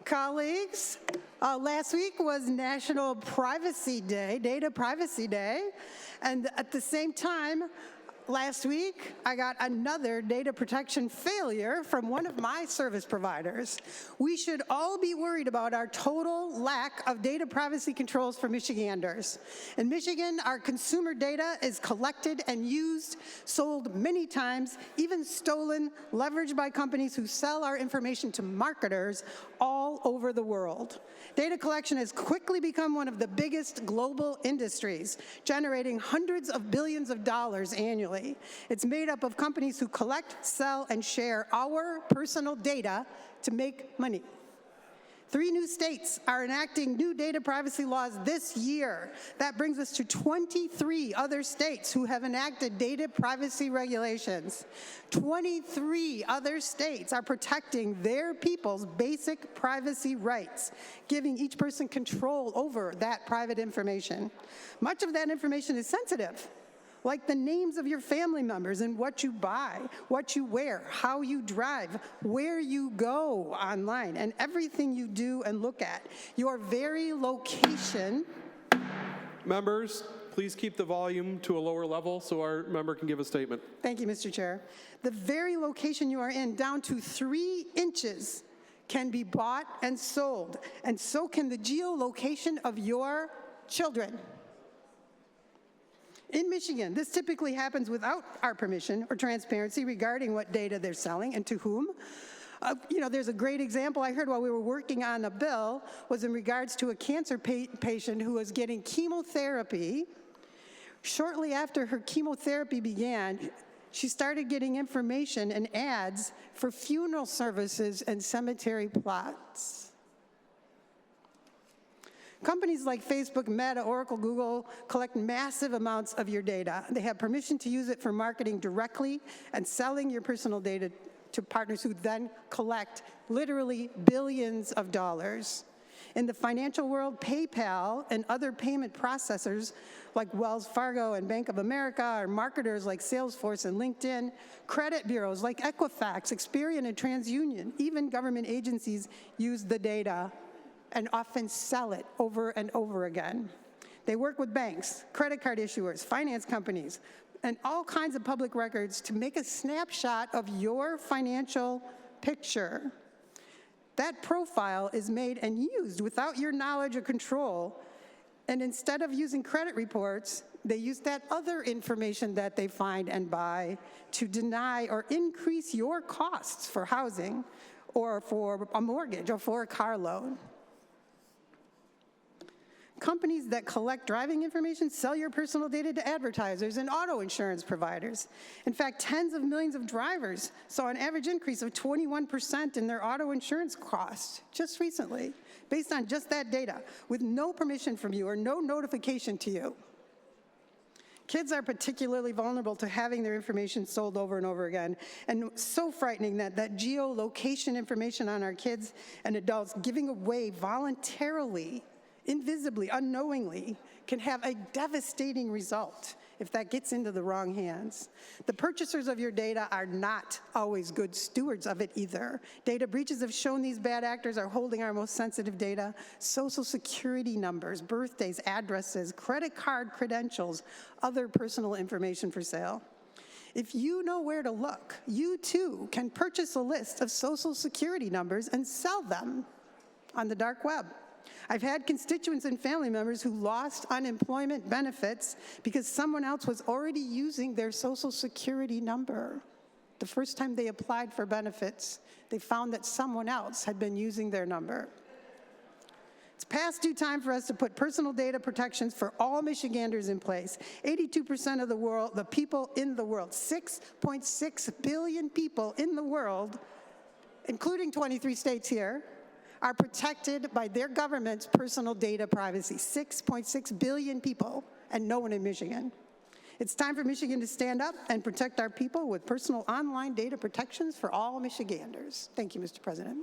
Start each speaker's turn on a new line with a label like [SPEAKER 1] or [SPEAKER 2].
[SPEAKER 1] Colleagues, last week was National Privacy Day, Data Privacy Day, and at the same time, last week, I got another data protection failure from one of my service providers. We should all be worried about our total lack of data privacy controls for Michiganders. In Michigan, our consumer data is collected and used, sold many times, even stolen, leveraged by companies who sell our information to marketers all over the world. Data collection has quickly become one of the biggest global industries, generating hundreds of billions of dollars annually. It's made up of companies who collect, sell, and share our personal data to make money. 3 new states are enacting new data privacy laws this year. That brings us to 23 other states who have enacted data privacy regulations. 23 other states are protecting their people's basic privacy rights, giving each person control over that private information. Much of that information is sensitive, like the names of your family members and what you buy, what you wear, how you drive, where you go online, and everything you do and look at. Your very location.
[SPEAKER 2] Members, please keep the volume to a lower level so our member can give a statement.
[SPEAKER 1] Thank you, Mr. Chair. The very location you are in, down to 3 inches, can be bought and sold, and so can the geolocation of your children. In Michigan, this typically happens without our permission or transparency regarding what data they're selling and to whom. There's a great example I heard while we were working on a bill was in regards to a cancer patient who was getting chemotherapy. Shortly after her chemotherapy began, she started getting information and ads for funeral services and cemetery plots. Companies like Facebook, Meta, Oracle, Google collect massive amounts of your data. They have permission to use it for marketing directly and selling your personal data to partners who then collect literally billions of dollars. In the financial world, PayPal and other payment processors like Wells Fargo and Bank of America are marketers like Salesforce and LinkedIn, credit bureaus like Equifax, Experian, and TransUnion. Even government agencies use the data and often sell it over and over again. They work with banks, credit card issuers, finance companies, and all kinds of public records to make a snapshot of your financial picture. That profile is made and used without your knowledge or control, and instead of using credit reports, they use that other information that they find and buy to deny or increase your costs for housing or for a mortgage or for a car loan. Companies that collect driving information sell your personal data to advertisers and auto insurance providers. In fact, tens of millions of drivers saw an average increase of 21% in their auto insurance costs just recently, based on just that data, with no permission from you or no notification to you. Kids are particularly vulnerable to having their information sold over and over again, and so frightening that geolocation information on our kids and adults giving away voluntarily, invisibly, unknowingly, can have a devastating result if that gets into the wrong hands. The purchasers of your data are not always good stewards of it either. Data breaches have shown these bad actors are holding our most sensitive data, social security numbers, birthdays, addresses, credit card credentials, other personal information for sale. If you know where to look, you too can purchase a list of social security numbers and sell them on the dark web. I've had constituents and family members who lost unemployment benefits because someone else was already using their social security number. The first time they applied for benefits, they found that someone else had been using their number. It's past due time for us to put personal data protections for all Michiganders in place. 82% of the people in the world, 6.6 billion people in the world, including 23 states here, are protected by their government's personal data privacy. 6.6 billion people, and no one in Michigan. It's time for Michigan to stand up and protect our people with personal online data protections for all Michiganders. Thank you, Mr. President.